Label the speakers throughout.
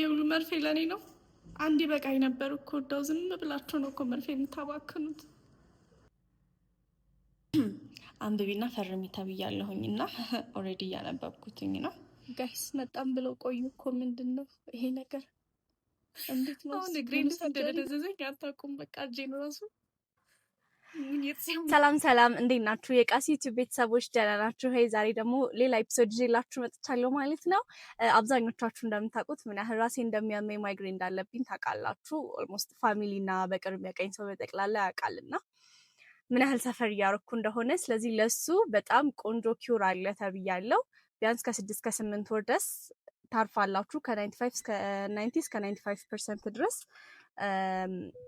Speaker 1: ሁሉ መርፌ ለኔ ነው። አንዴ በቃኝ ነበር እኮ እንደው ዝም ብላችሁ ነው እኮ መርፌ የምታባክኑት። አንብቢና ፈርሚ ተብያለሁኝ እና ኦልሬዲ እያነበብኩትኝ ነው። ጋይስ መጣም ብለው ቆዩ እኮ ምንድን ነው ይሄ ነገር? እንዴት ነው አሁን ግሬን እንደደዘዘኝ አታውቁም። በቃ እጄን ራሱ
Speaker 2: ሰላም ሰላም፣ እንዴት ናችሁ የቃሲ ዩቲዩብ ቤተሰቦች? ደህና ናችሁ? ሄይ ዛሬ ደግሞ ሌላ ኤፒሶድ ይዤላችሁ መጥቻለሁ ማለት ነው። አብዛኞቻችሁ እንደምታውቁት ምን ያህል ራሴ እንደሚያመኝ ማይግሬን እንዳለብኝ ታውቃላችሁ። ኦልሞስት ፋሚሊ እና በቅርብ ያቀኝ ሰው በጠቅላላ ያውቃልና ምን ያህል ሰፈር እያደረኩ እንደሆነ። ስለዚህ ለሱ በጣም ቆንጆ ኪውር አለ ተብያለሁ። ቢያንስ ከ6 እስከ 8 ወር ድረስ ታርፋላችሁ። ከ95 እስከ 90 እስከ 95% ድረስ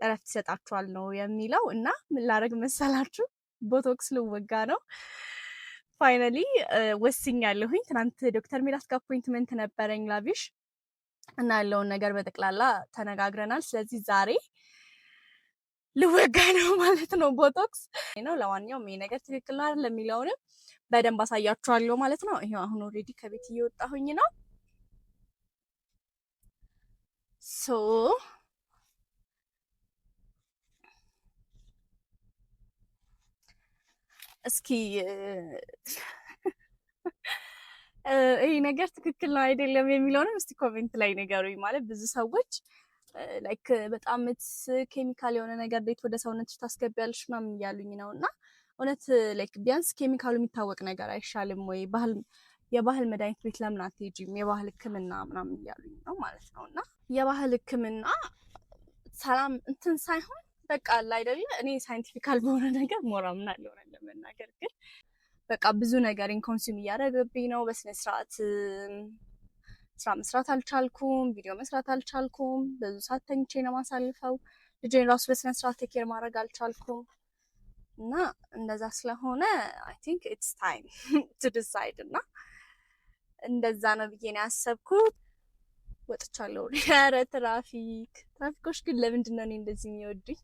Speaker 2: እረፍት ይሰጣችኋል ነው የሚለው። እና ምን ላደርግ መሰላችሁ? ቦቶክስ ልወጋ ነው ፋይናሊ ወስኛለሁኝ። ትናንት ዶክተር ሜላት ጋር አፖይንትመንት ነበረኝ ላቪሽ እና ያለውን ነገር በጠቅላላ ተነጋግረናል። ስለዚህ ዛሬ ልወጋ ነው ማለት ነው ቦቶክስ ነው። ለማንኛውም ይሄ ነገር ትክክል ነው አይደል የሚለውንም በደንብ አሳያችኋለሁ ማለት ነው። ይሄው አሁን ኦልሬዲ ከቤት እየወጣሁኝ ነው። ሶ እስኪ ይሄ ነገር ትክክል ነው አይደለም የሚለውንም እስቲ ኮሜንት ላይ ንገሩኝ። ማለት ብዙ ሰዎች ላይክ በጣም ኬሚካል የሆነ ነገር እንዴት ወደ ሰውነትሽ ታስገቢያለሽ ምናምን እያሉኝ ነው። እና እውነት ላይክ ቢያንስ ኬሚካሉ የሚታወቅ ነገር አይሻልም ወይ? የባህል መድኃኒት ቤት ለምን አትሄጂም? የባህል ሕክምና ምናምን እያሉኝ ነው ማለት ነው። እና የባህል ሕክምና ሰላም እንትን ሳይሆን በቃ አለ አይደለ? እኔ ሳይንቲፊካል በሆነ ነገር ሞራ ምን አለው ለመናገር ግን በቃ ብዙ ነገር ኢንኮንሱም እያደረገብኝ ነው። በስነ ስርዓት ስራ መስራት አልቻልኩም፣ ቪዲዮ መስራት አልቻልኩም። ብዙ ሰዓት ተኝቼ ነው ማሳልፈው። ልጄን ራሱ በስነ ስርዓት ቴኬር ማድረግ አልቻልኩም። እና እንደዛ ስለሆነ አይ ቲንክ ኢትስ ታይም ቱ ዲሳይድ እና እንደዛ ነው ብዬ ነው ያሰብኩት። ወጥቻለሁ። ኧረ ትራፊኮች ግን ለምንድን ነው እኔ እንደዚህ የሚወዱኝ?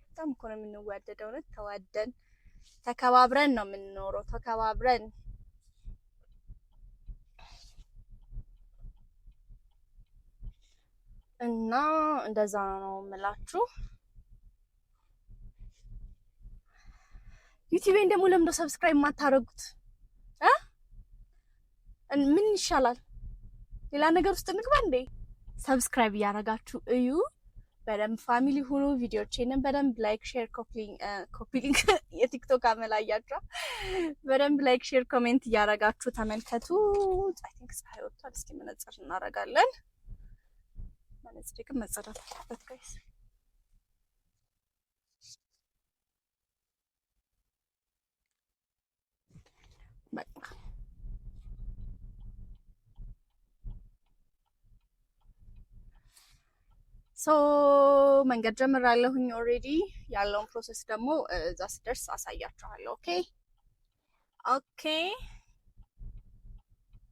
Speaker 2: በጣም እኮ ነው የምንዋደደው። እውነት ተዋደን ተከባብረን ነው የምንኖረው። ተከባብረን እና እንደዛ ነው የምላችሁ። ዩቲዩቤን ደግሞ ለምንድን ነው ሰብስክራይብ የማታደርጉት? ምን ይሻላል? ሌላ ነገር ውስጥ እንግባ እንዴ? ሰብስክራይብ እያደረጋችሁ እዩ። በደንብ ፋሚሊ ሁኑ። ቪዲዮቼንን በደንብ ላይክ፣ ሼር፣ ኮፒሊንግ የቲክቶክ አመላያችሁ በደንብ ላይክ፣ ሼር፣ ኮሜንት እያደረጋችሁ ተመልከቱ። አይ ቲንክ ፀሐይ ወጥቷል። እስኪ መነጽር እናደርጋለን። መነጽር ግን መጸዳት አለበት ጋይስ። በቃ ሶ መንገድ ጀምራለሁኝ ኦልሬዲ። ያለውን ፕሮሰስ ደግሞ እዛ ስደርስ አሳያችኋለሁ። ኦኬ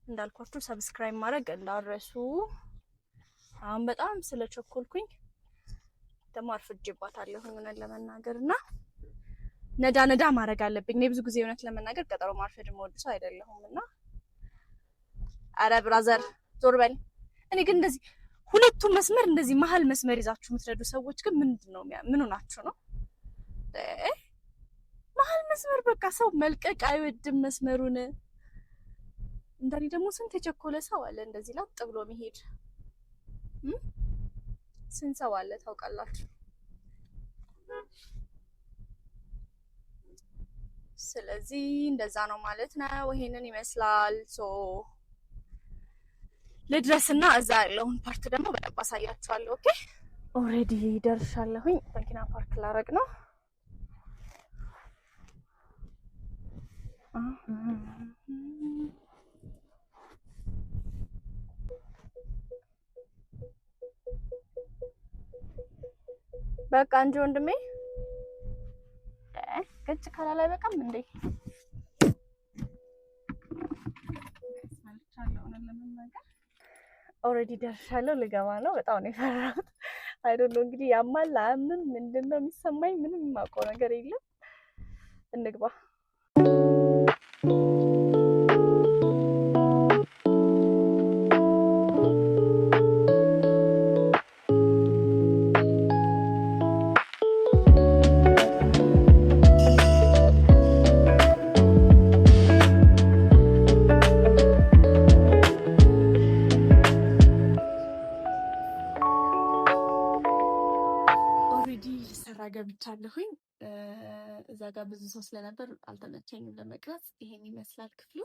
Speaker 2: እንዳልኳችሁ ሰብስክራይብ ማድረግ እንዳረሱ። አሁን በጣም ስለቸኮልኩኝ ደግሞ አርፍጄባታለሁ እውነት ለመናገር እና ነዳ ማድረግ አለብኝ። እኔ ብዙ ጊዜ እውነት ለመናገር ቀጠሮ ማርፈድ የምወድ ሰው አይደለሁም እና አረ ብራዘር ዞር በል። እኔ ግን እንደዚህ ሁለቱም መስመር እንደዚህ መሀል መስመር ይዛችሁ የምትረዱ ሰዎች ግን ምንድነው ምን ሆናችሁ ነው? መሀል መስመር በቃ ሰው መልቀቅ አይወድም መስመሩን። እንደኔ ደግሞ ስንት የቸኮለ ሰው አለ እንደዚህ ላጥ ብሎ መሄድ። ስንት ሰው አለ ታውቃላችሁ? ስለዚህ እንደዛ ነው ማለት ነው። ይሄንን ይመስላል። ሶ ልድረስና እዛ ያለውን ፓርት ደግሞ በደንብ አሳያችኋለሁ። ኦኬ ኦልሬዲ ደርሻለሁኝ። መኪና ፓርክ ላረግ ነው። በቃ እንጂ ወንድሜ ገጭ ካላላይ በቃም እንዴ ኦልሬዲ ደርሻለሁ። ልገባ ነው። በጣም ነው የፈራሁት። አይ ዶንት ኖ እንግዲህ ያማል አያምም ምንድነው የሚሰማኝ? ምንም የማውቀው ነገር የለም። እንግባ።
Speaker 1: ገብቻለሁኝ። እዛ ጋር ብዙ ሰው ስለነበር አልተመቸኝም ለመቅረጽ። ይሄን ይመስላል ክፍሉ።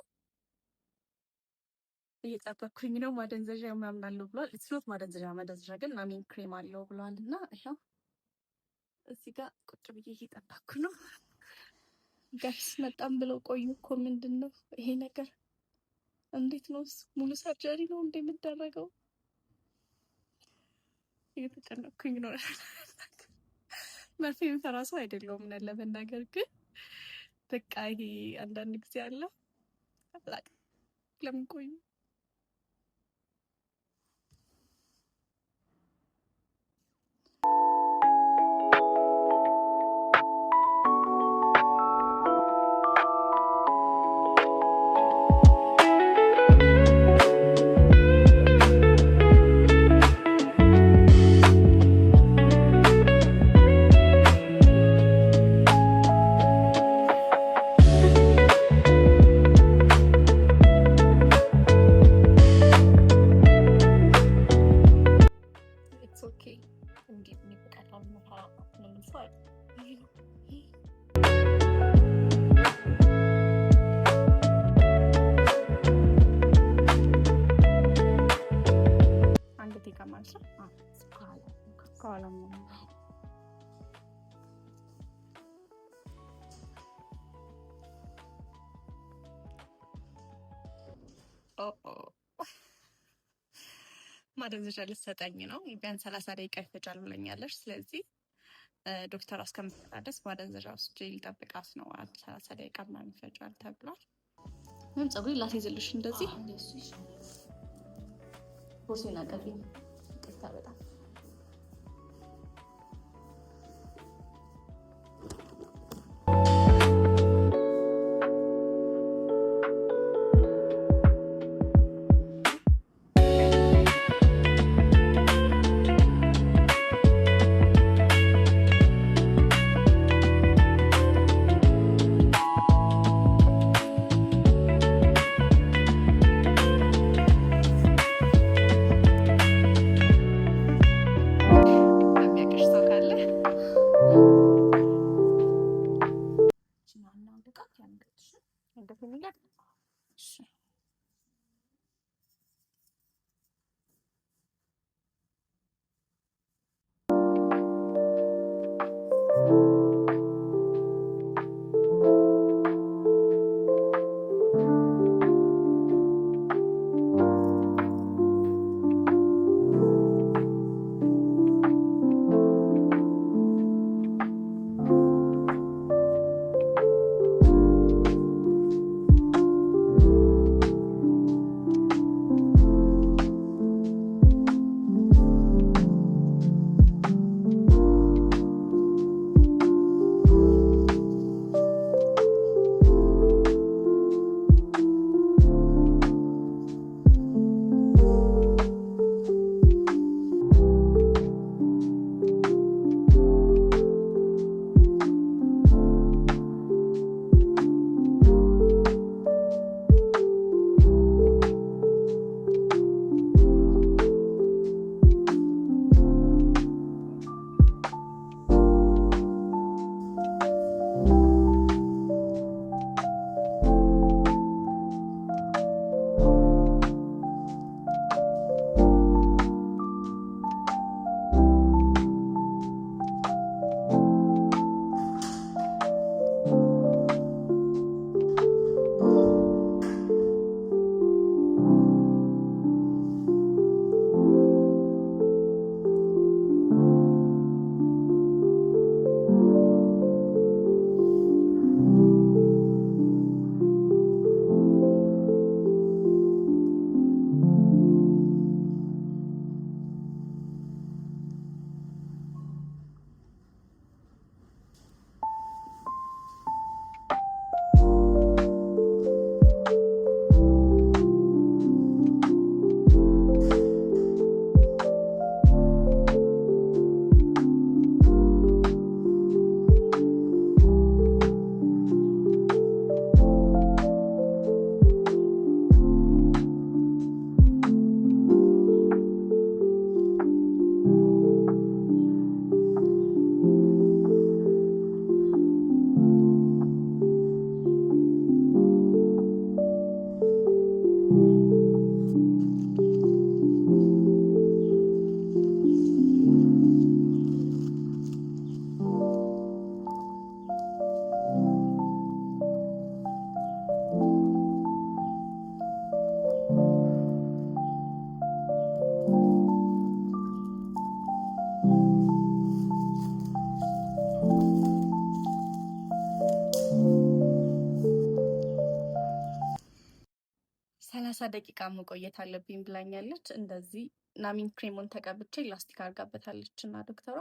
Speaker 1: እየጠበኩኝ ነው። ማደንዘዣ ምናምን አለው ብሏል። ኢትስ ማደንዘዣ ግን ናሚን ክሬም አለው ብሏል። እና ይኸው እዚህ ጋር ቁጭ ብዬ እየጠበኩ ነው። ጋይስ መጣም ብለው ቆዩ እኮ። ምንድን ነው ይሄ ነገር? እንዴት ነው? ሙሉ ሰርጀሪ ነው እንደምደረገው? እየተጨነኩኝ ነው። መርፌ የምፈራ ሰው አይደለሁም እውነት ለመናገር፣ ግን በቃ ይሄ አንዳንድ ጊዜ አለ አላውቅም። ለምን ቆዩ? ማደንዘዣ ልትሰጠኝ ነው። ቢያንስ 30 ደቂቃ ይፈጃል ብለኛለች። ስለዚህ ዶክተር እስከምትመጣ ድረስ ማደንዘዣ ውስጥ ሊጠብቃት ነው። 30 ደቂቃ ምናምን ይፈጃል ተብሏል። ምንም ፀጉሬ ላስይዝልሽ እንደዚህ ቦርሴን አቀፊኝ። ይቅርታ በጣም 30 ደቂቃ መቆየት አለብኝ ብላኛለች። እንደዚህ ናሚን ክሬሙን ተቀብቼ ላስቲክ አድርጋበታለች እና ዶክተሯ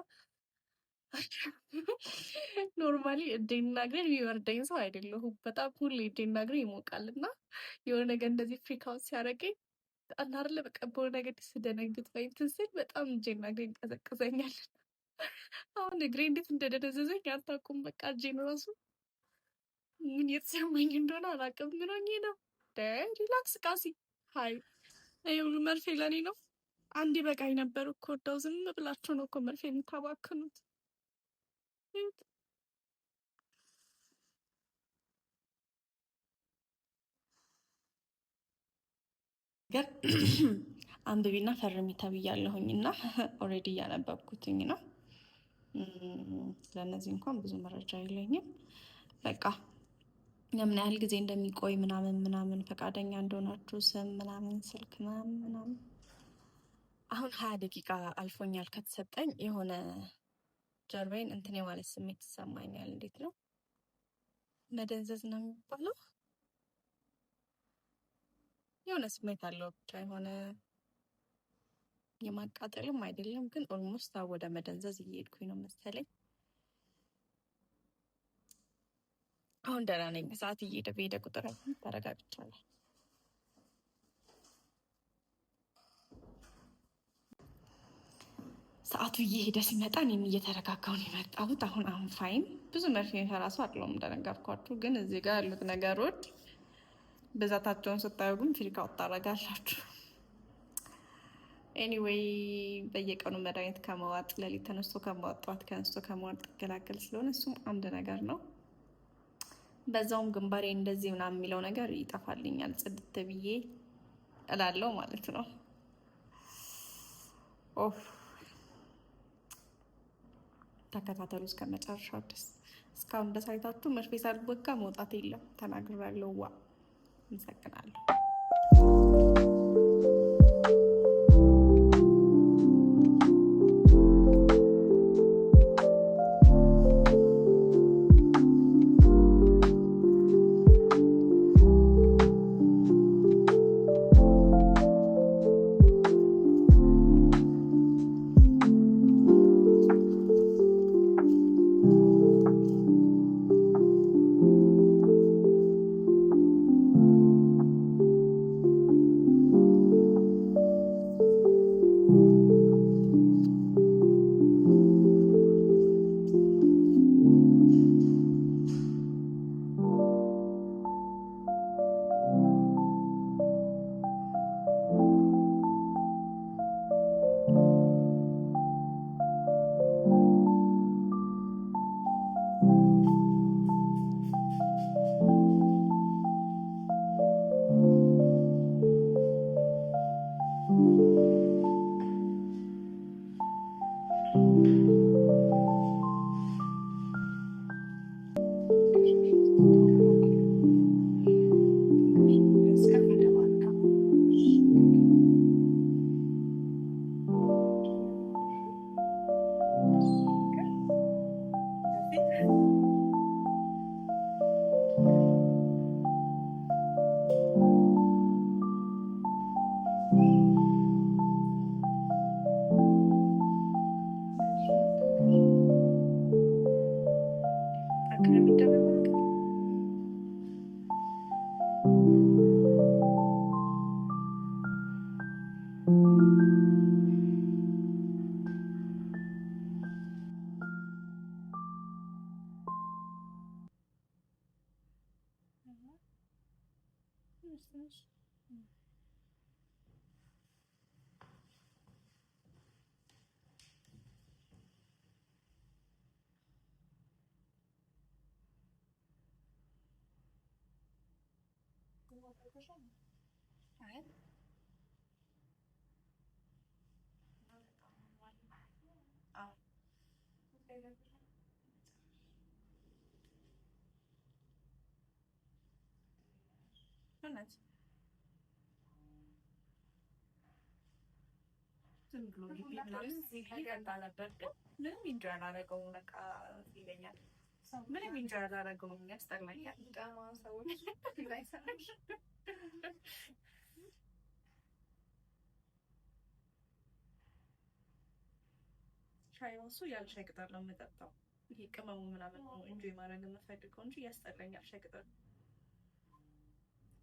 Speaker 1: ኖርማሊ እጄና እግሬን የሚበርደኝ ሰው አይደለሁም። በጣም ሁሌ እጄና እግሬ ይሞቃል እና የሆነ ነገር እንደዚህ ፍሪካውት ሲያደርገኝ አናርለ በቃ በሆነ ነገር ስደነግጥ ወይም ትንስል በጣም እጄና እግሬ እንቀዘቅዘኛል። አሁን እግሬ እንዴት እንደደነዘዘኝ አታውቁም። በቃ እጄን ራሱ ምን የተሰማኝ እንደሆነ አላውቅም። ምን ሆኜ ነው? ሪላክስ ቃሲ ሀይ ሁሉ መርፌ ለኔ ነው። አንድ በቃኝ ነበር እኮ እንደው ዝም ብላችሁ ነው እኮ መርፌ የምታባክኑት። ገር አንብቢና ፈርሚ ተብያለሁኝ እና ኦልሬዲ እያነበብኩትኝ ነው። ስለነዚህ እንኳን ብዙ መረጃ የለኝም። በቃ ለምን ያህል ጊዜ እንደሚቆይ ምናምን ፈቃደኛ እንደሆናችሁ ስም ምናምን ስልክ ምናምን። አሁን 20 ደቂቃ አልፎኛል ከተሰጠኝ። የሆነ ጀርባዬን እንትን የማለት ስሜት ይሰማኛል። እንዴት ነው መደንዘዝ ነው የሚባለው? የሆነ ስሜት አለው ብቻ የሆነ የማቃጠልም አይደለም ግን ኦልሞስት ወደ መደንዘዝ እየሄድኩኝ ነው መሰለኝ። አሁን ደህና ነኝ። ሰዓት እየሄደ በሄደ ቁጥር ተረጋግቻለሁ። ሰዓቱ እየሄደ ሲመጣ እኔም እየተረጋጋሁ ነው የመጣሁት። አሁን ፋይን። ብዙ መርፌ ራሱ አይደለም እንደነገርኳችሁ፣ ግን እዚህ ጋር ያሉት ነገሮች ብዛታቸውን ስታዩ ግን ፍሪክ አውጥ ታደርጋላችሁ። ኤኒዌይ በየቀኑ መድኃኒት ከመዋጥ ሌሊት ተነስቶ ከመዋጥ ጠዋት ተነስቶ ከመዋጥ ትገላገል ስለሆነ እሱም አንድ ነገር ነው። በዛውም ግንባሬ እንደዚህ ምናምን የሚለው ነገር ይጠፋልኛል። ጽድት ብዬ እላለው ማለት ነው። ኦፍ ተከታተሉ እስከ መጨረሻው ድረስ። እስካሁን ድረስ አይታችሁ መርፌ ሳልወጋ መውጣት የለም ተናግሬያለሁ። ዋ አመሰግናለሁ። ምንም ኢንጆይ አላደረገውም። በቃ ይለኛል ምንም ኢንጆይ አላደረገውም። ያስጠላኛል። ሻይ ራሱ ያለ ሻይ ቅጠል ነው የምጠጣው። ይሄ ቅመሙ ምናምን ነው ኢንጆይ ማድረግ የምፈልገው እንጂ ያስጠላኛል ሻይ ቅጠል።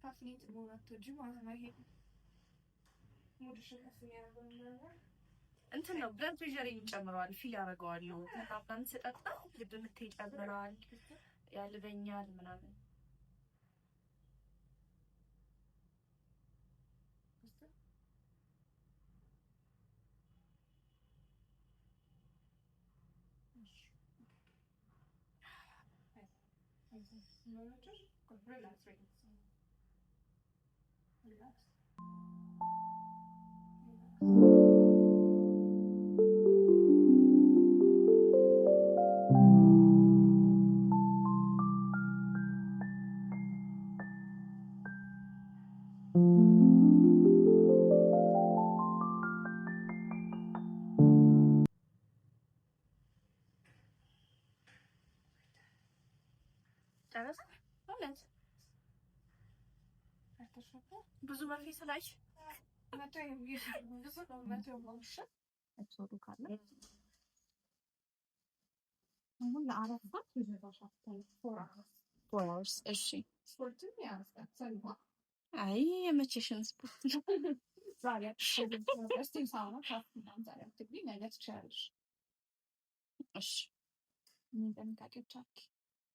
Speaker 1: ካፍኔት ሞናቶ ጂ ማለት ነው። ይሄ ሙድሽ ከፍኛለሁ ነገር እንትን ነው ብለድ ፕሬሸር ይጨምረዋል። ፊል ያደርገዋለሁ ምናምን ስጠጣ ልብ ምት ይጨምረዋል፣ ያልበኛል ምናምን። ብዙ መርፌ ስላሽ አይ የመቼሽን ስፖርት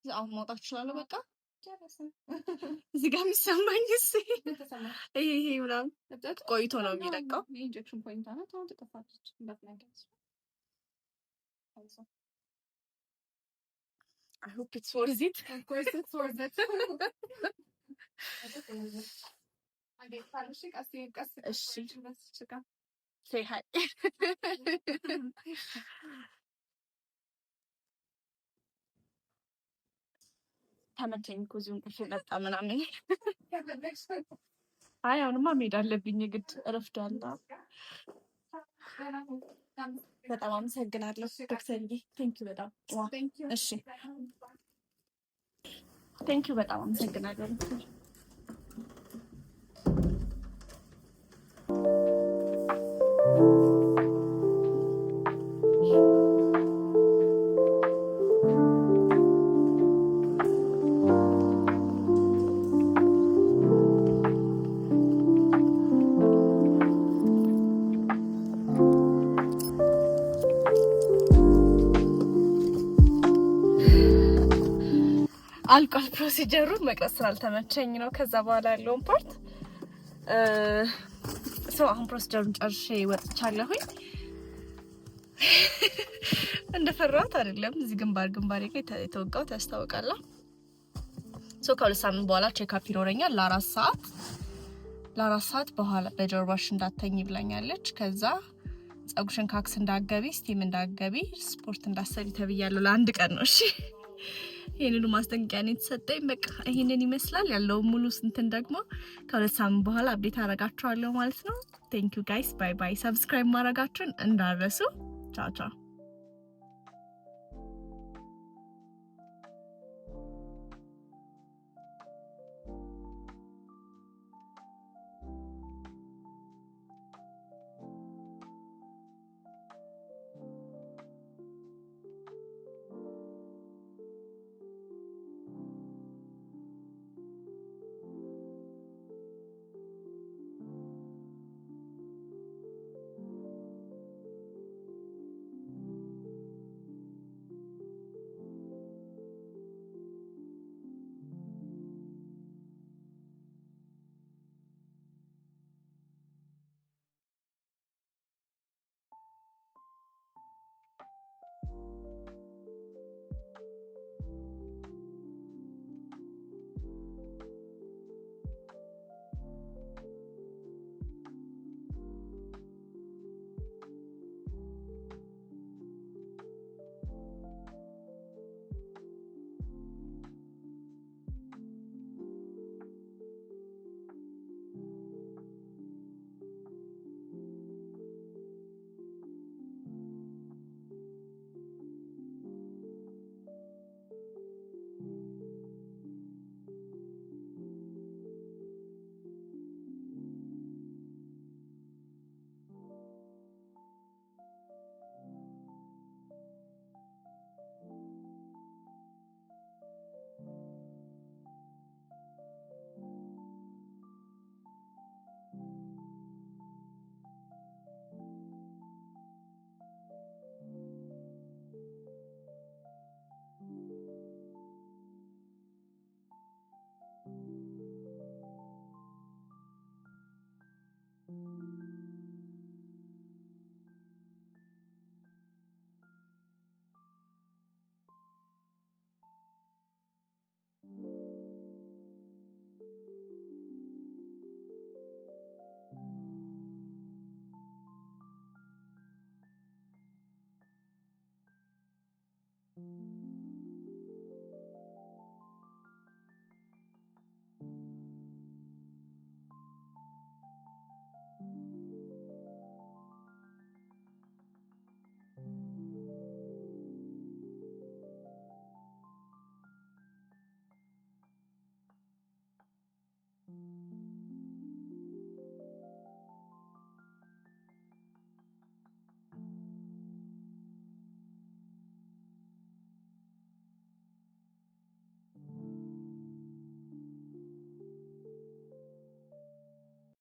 Speaker 1: አሁን መውጣት እችላለሁ። በቃ እዚህ ጋር የሚሰማኝ ይሄ ምናምን ቆይቶ ነው የሚለቀው። I hope it's worth it. Of course it's worth it. Say hi. ተመቸኝ እኮ እዚሁ እንቅልፍ መጣ ምናምን። አይ አሁንማ መሄድ አለብኝ ግድ እረፍዷል። በጣም አመሰግናለሁ ዶክተርዬ። ቴንኪው በጣም እሺ፣ ቴንኪው በጣም አመሰግናለሁ። አልቋል ፕሮሲጀሩ። መቅረጽ ስላልተመቸኝ ነው ከዛ በኋላ ያለውን ፓርት አሁን ፕሮሲጀሩን ጨርሼ ወጥቻለሁኝ። እንደፈራሁት አይደለም። እዚህ ግንባሬ ጋር የተወጋሁት ያስታውቃል። ከሁለት ሳምንት በኋላ ቼክአፕ ይኖረኛል ለአራት ሰዓት በኋላ በጀርባሽ እንዳተኝ ብላኛለች። ከዛ ፀጉርሽን ካክስ እንዳገቢ፣ ስቲም እንዳገቢ፣ ስፖርት እንዳሰሪ ተብያለሁ። ለአንድ ቀን ነው። እሺ ይሄንን ማስጠንቀቂያ ነው የተሰጠኝ። በቃ ይሄንን ይመስላል ያለው ሙሉ ስንትን ደግሞ ከሁለት ሳምንት በኋላ አፕዴት አደርጋችኋለሁ ማለት ነው። ቴንክ ዩ ጋይስ፣ ባይ ባይ። ሰብስክራይብ ማድረጋችሁን እንዳትረሱ። ቻው ቻው።